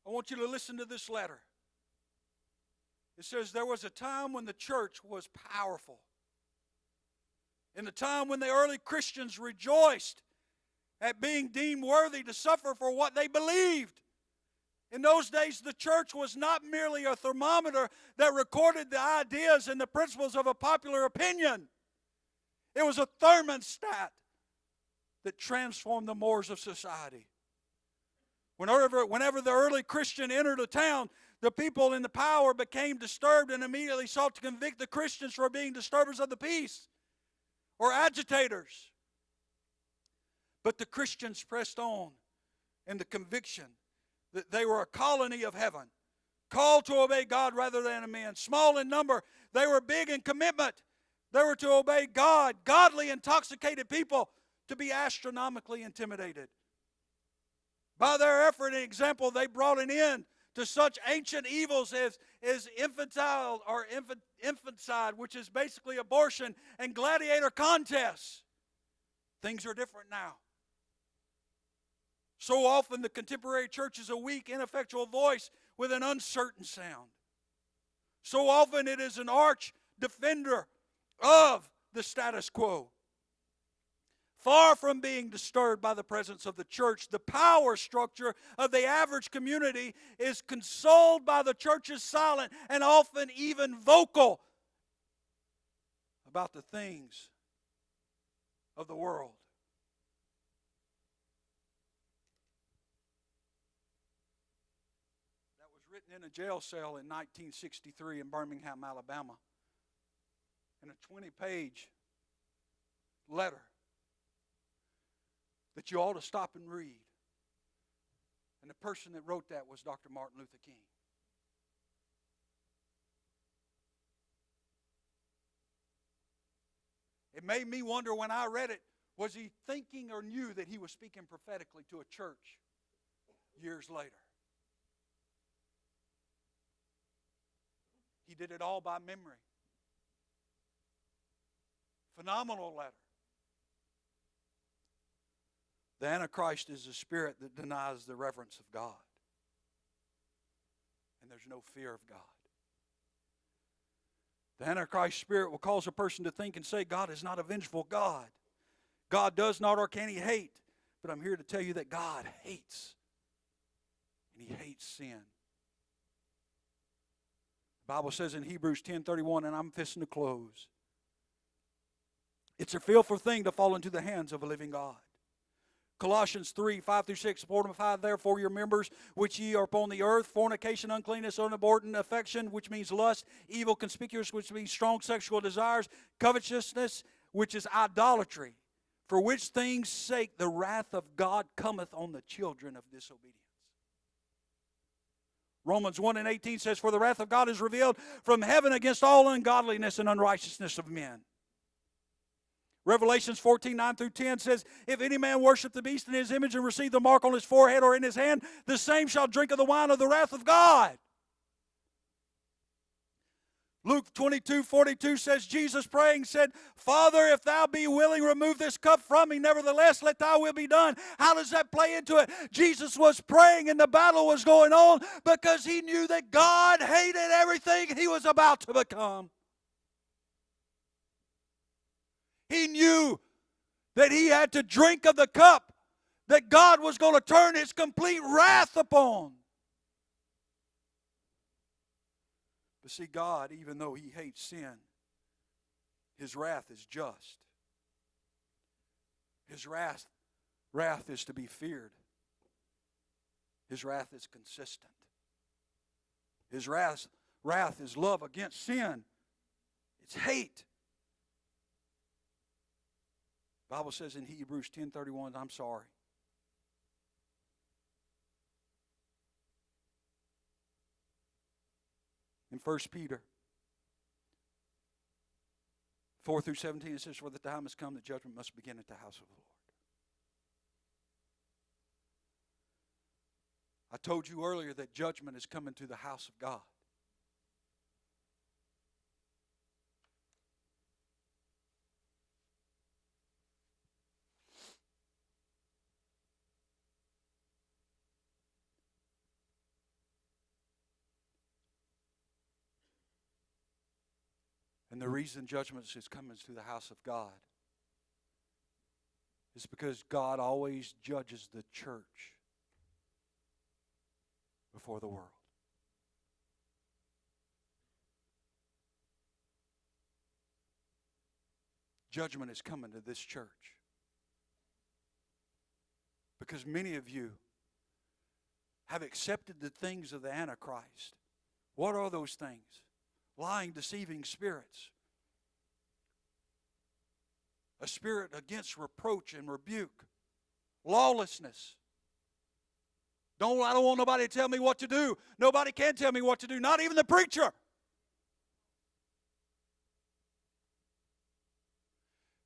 I want you to listen to this letter. It says, there was a time when the church was powerful. In the time when the early Christians rejoiced at being deemed worthy to suffer for what they believed. In those days, the church was not merely a thermometer that recorded the ideas and the principles of a popular opinion. It was a thermostat that transformed the mores of society. Whenever the early Christian entered a town, the people in the power became disturbed and immediately sought to convict the Christians for being disturbers of the peace or agitators. But the Christians pressed on in the conviction that they were a colony of heaven, called to obey God rather than men. Small in number, they were big in commitment. They were to obey God. Godly, intoxicated people to be astronomically intimidated. By their effort and example, they brought an end to such ancient evils as infantile or infanticide, which is basically abortion, and gladiator contests. Things are different now. So often the contemporary church is a weak, ineffectual voice with an uncertain sound. So often it is an arch defender of the status quo. Far from being disturbed by the presence of the church, the power structure of the average community is consoled by the church's silent and often even vocal about the things of the world. That was written in a jail cell in 1963 in Birmingham, Alabama, in a 20-page letter that you ought to stop and read. And the person that wrote that was Dr. Martin Luther King. It made me wonder when I read it, was he thinking or knew that he was speaking prophetically to a church years later? He did it all by memory. Phenomenal letter. The Antichrist is a spirit that denies the reverence of God. And there's no fear of God. The Antichrist spirit will cause a person to think and say, God is not a vengeful God. God does not or can he hate. But I'm here to tell you that God hates. And he hates sin. The Bible says in Hebrews 10:31, and I'm fixing to close, it's a fearful thing to fall into the hands of a living God. Colossians 3:5-6, 4-5, therefore your members which ye are upon the earth, fornication, uncleanness, unabhorrent affection, which means lust, evil, conspicuous, which means strong sexual desires, covetousness, which is idolatry, for which things' sake the wrath of God cometh on the children of disobedience. Romans 1:18 says, for the wrath of God is revealed from heaven against all ungodliness and unrighteousness of men. Revelations 14:9-10 says, if any man worship the beast in his image and receive the mark on his forehead or in his hand, the same shall drink of the wine of the wrath of God. Luke 22:42 says, Jesus praying said, Father, if thou be willing, remove this cup from me. Nevertheless, let thy will be done. How does that play into it? Jesus was praying and the battle was going on because he knew that God hated everything he was about to become. He knew that he had to drink of the cup that God was going to turn his complete wrath upon. But see, God, even though he hates sin, his wrath is just. His wrath is to be feared. His wrath is consistent. His wrath is love against sin. It's hate. The Bible says in Hebrews 10:31, I'm sorry. In 1 Peter 4-17, it says, for the time has come that judgment must begin at the house of the Lord. I told you earlier that judgment is coming to the house of God. And the reason judgment is coming to the house of God is because God always judges the church before the world. Judgment is coming to this church because many of you have accepted the things of the Antichrist. What are those things? Lying, deceiving spirits. A spirit against reproach and rebuke. Lawlessness. I don't want nobody to tell me what to do. Nobody can tell me what to do, not even the preacher.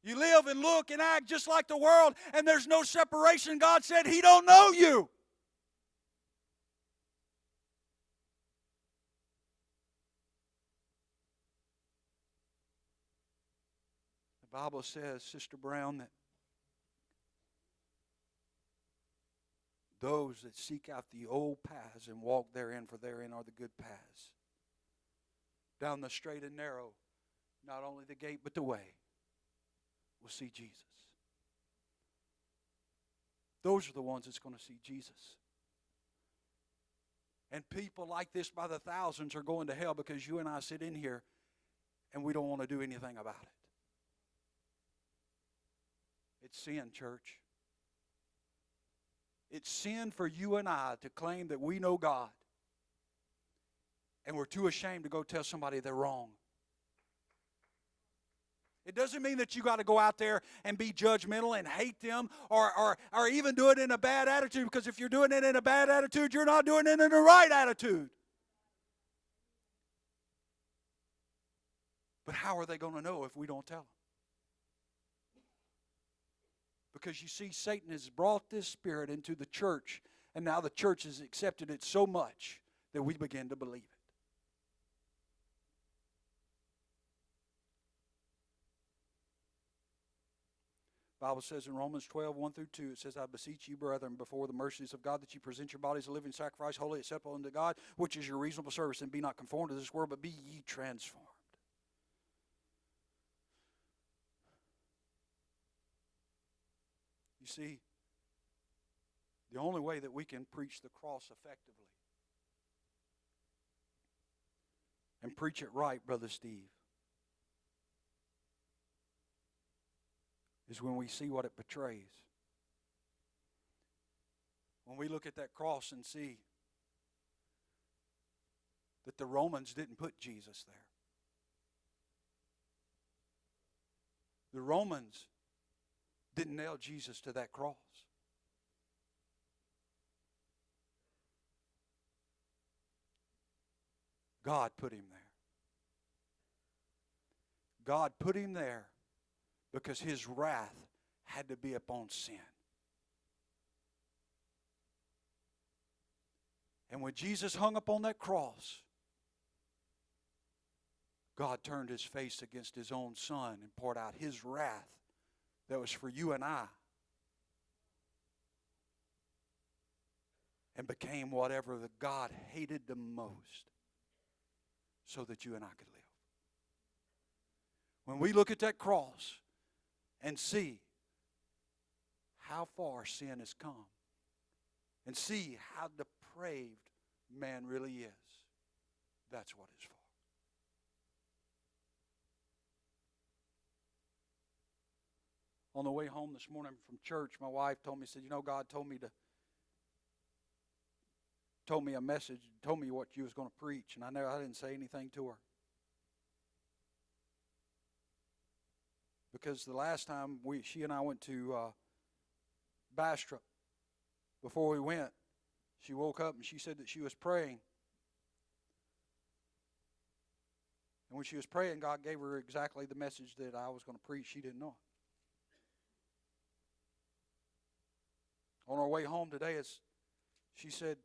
You live and look and act just like the world, and there's no separation. God said He don't know you. The Bible says, Sister Brown, that those that seek out the old paths and walk therein, for therein are the good paths. Down the straight and narrow, not only the gate but the way, will see Jesus. Those are the ones that's going to see Jesus. And people like this by the thousands are going to hell because you and I sit in here and we don't want to do anything about it. It's sin, church. It's sin for you and I to claim that we know God and we're too ashamed to go tell somebody they're wrong. It doesn't mean that you got to go out there and be judgmental and hate them or even do it in a bad attitude, because if you're doing it in a bad attitude, you're not doing it in the right attitude. But how are they going to know if we don't tell them? Because you see, Satan has brought this spirit into the church, and now the church has accepted it so much that we begin to believe it. The Bible says in Romans 12, 1 through 2, it says, I beseech you, brethren, before the mercies of God, that you present your bodies a living sacrifice, holy, acceptable unto God, which is your reasonable service. And be not conformed to this world, but be ye transformed. You see, the only way that we can preach the cross effectively and preach it right, Brother Steve, is when we see what it portrays. When we look at that cross and see that the Romans didn't put Jesus there. The Romans didn't nail Jesus to that cross. God put him there. God put him there because his wrath had to be upon sin. And when Jesus hung upon that cross, God turned his face against his own Son and poured out his wrath that was for you and I, and became whatever the God hated the most so that you and I could live. When we look at that cross and see how far sin has come and see how depraved man really is, that's what it's for. On the way home this morning from church, my wife told me, said, God told me a message, told me what you was going to preach, and I didn't say anything to her. Because the last time she and I went to Bastrop, before we went, she woke up and she said that she was praying. And when she was praying, God gave her exactly the message that I was going to preach. She didn't know it. On our way home today, she said,